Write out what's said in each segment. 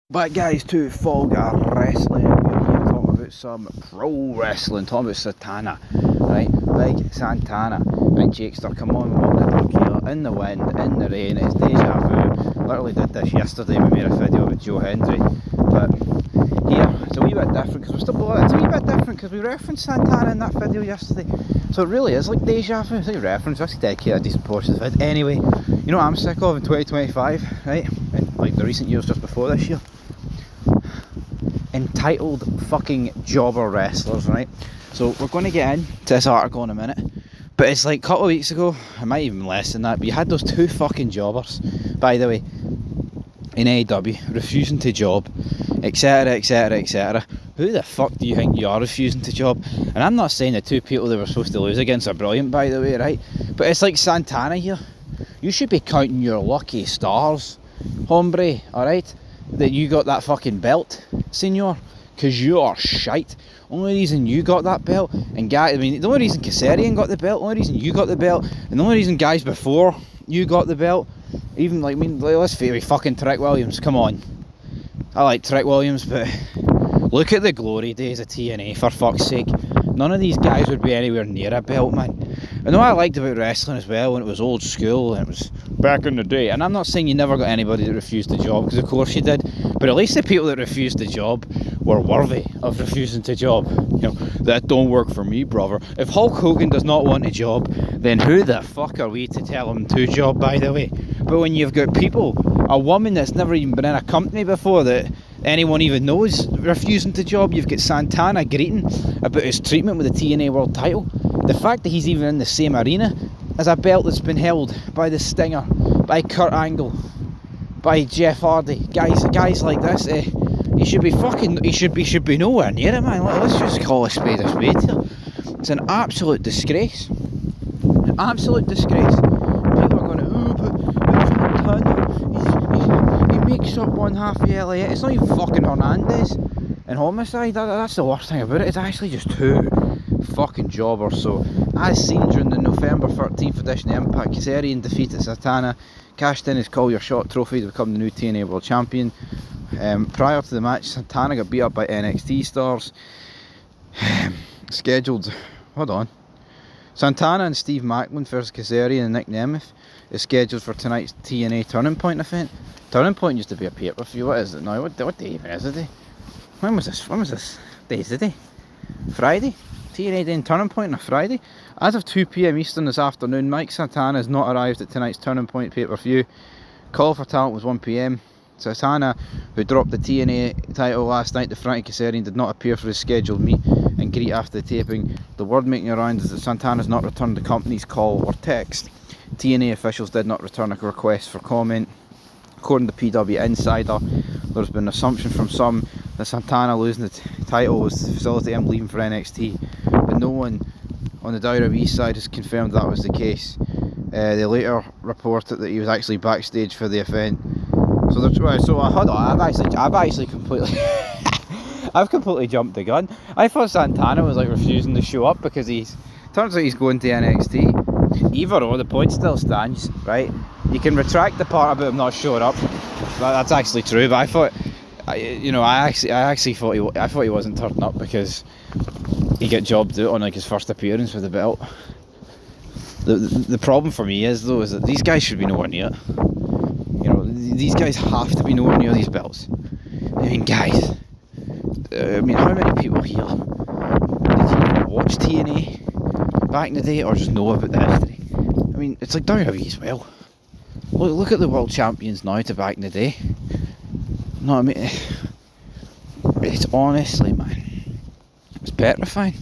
But guys, to Folga Wrestling, we're here talking about some pro wrestling, talking about Santana, right? Big Santana. Right, Jakester, come on, we walk the dog here, in the wind, in the rain, it's deja vu. Literally did this yesterday, we made a video with Joe Hendry, but here, it's a wee bit different, because we're still bored. It's a wee bit different, because we referenced Santana in that video yesterday, so it really is like deja vu. It's like a reference, let's dedicate a decent portion of the vid. Anyway, you know what I'm sick of in 2025, right? In like the recent years just before this year? Entitled fucking jobber wrestlers, right? So we're going to get into this article in a minute, but it's like a couple of weeks ago, it might even less than that, but you had those two fucking jobbers, by the way, in AEW, refusing to job, etc, etc, etc. Who the fuck do you think you are refusing to job? And I'm not saying the two people they were supposed to lose against are brilliant, by the way, right? But it's like Santana here. You should be counting your lucky stars, hombre, alright? That you got that fucking belt, senor, because you are shite. Only reason you got that belt, and guys, I mean, the only reason Kazarian got the belt, the only reason you got the belt, and the only reason guys before you got the belt, even like, I mean, let's face it, fucking Trick Williams, come on. I like Trick Williams, but look at the glory days of TNA, for fuck's sake. None of these guys would be anywhere near a belt, man. I know I liked about wrestling as well when it was old school and it was back in the day, and I'm not saying you never got anybody that refused the job, because of course you did, but at least the people that refused the job were worthy of refusing the job. You know, that don't work for me, brother. If Hulk Hogan does not want a job, then who the fuck are we to tell him to job, by the way? But when you've got people, a woman that's never even been in a company before that anyone even knows refusing to job, you've got Santana greeting about his treatment with the TNA World title. The fact that he's even in the same arena as a belt that's been held by the Stinger, by Kurt Angle, by Jeff Hardy, guys like this, he should be nowhere near it, man. Let's just call a spade here. It's an absolute disgrace. An absolute disgrace. People are going to, he makes up one half of LA. It's not even fucking Hernandez and Homicide. That's the worst thing about it. It's actually just two fucking jobbers. So, as seen during the November 13th edition of Impact, Kazarian defeated Santana, cashed in his Call Your Shot trophy to become the new TNA World Champion. Prior to the match, Santana got beat up by NXT stars. Scheduled, hold on. Santana and Steve Macklin versus Kazarian and Nick Nemeth is scheduled for tonight's TNA Turning Point event. Turning Point used to be a pay-per-view. What is it now? What day even is it? When was this? Day is the day? Friday? TNA Day and Turning Point on a Friday. As of 2 PM Eastern this afternoon, Mike Santana has not arrived at tonight's Turning Point pay-per-view. Call for talent was 1 PM. Santana, who dropped the TNA title last night to Frankie Kazarian, did not appear for his scheduled meet and greet after the taping. The word making around is that Santana has not returned the company's call or text. TNA officials did not return a request for comment. According to PW Insider, there's been an assumption from some that Santana losing the title was to facilitate him leaving for NXT, but no one on the WWE side has confirmed that was the case. They later reported that he was actually backstage for the event. So hold on, I've actually completely I've completely jumped the gun. I thought Santana was like refusing to show up because turns out he's going to NXT. Either or, the point still stands, right? You can retract the part about him not showing up. That's actually true, but I thought, I actually thought he wasn't turning up because he got jobbed out on like his first appearance with the belt. The problem for me is that these guys should be nowhere near it. You know, these guys have to be nowhere near these belts. I mean, guys, how many people here did you watch TNA back in the day or just know about the history? I mean, it's like WWE as well. Look at the world champions now to back in the day. No, I mean, it's honestly, man, it's petrifying.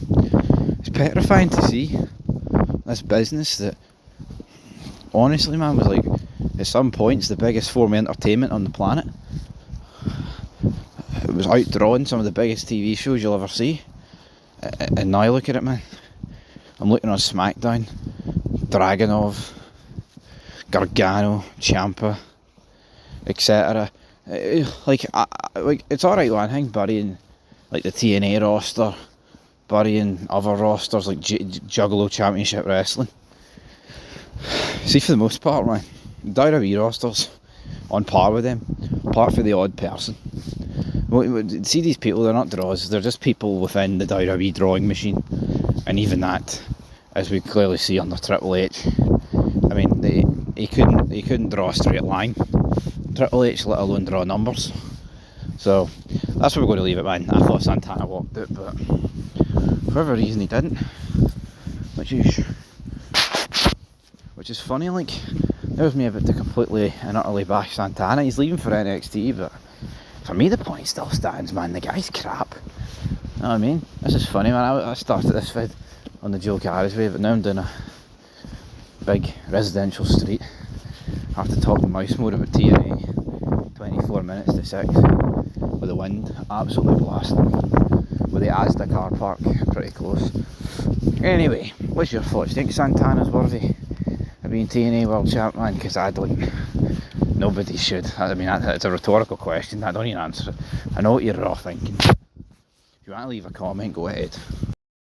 It's petrifying to see this business that, honestly, man, was like, at some points, the biggest form of entertainment on the planet. It was outdrawing some of the biggest TV shows you'll ever see. And now look at it, man. I'm looking on SmackDown, Dragunov, Gargano, Ciampa, etc. It's alright one thing burying like the TNA roster, burying other rosters like Juggalo Championship Wrestling. See, for the most part, man, WWE rosters on par with them. apart from the odd person. See these people, they're not draws, they're just people within the WWE drawing machine. And even that, as we clearly see under Triple H, I mean, he couldn't draw a straight line. Triple H, let alone draw numbers. So that's where we're going to leave it, man. I thought Santana walked it, but for whatever reason he didn't, which is funny. Like, there's me about to completely and utterly bash Santana. He's leaving for NXT, but for me the point still stands, man. The guy's crap. You know what I mean? This is funny, man. I started this vid on the Joe Carriageway, but now I'm doing a big residential street. I have to talk to Mouse Mode about TNA 24 minutes to 6 with the wind absolutely blasting, with the Asda car park pretty close. Anyway, what's your thoughts? Do you think Santana's worthy of being TNA World Champ, man? Because I don't. Nobody should. I mean, it's a rhetorical question. I don't even answer it. I know what you're all thinking. If you want to leave a comment, go ahead.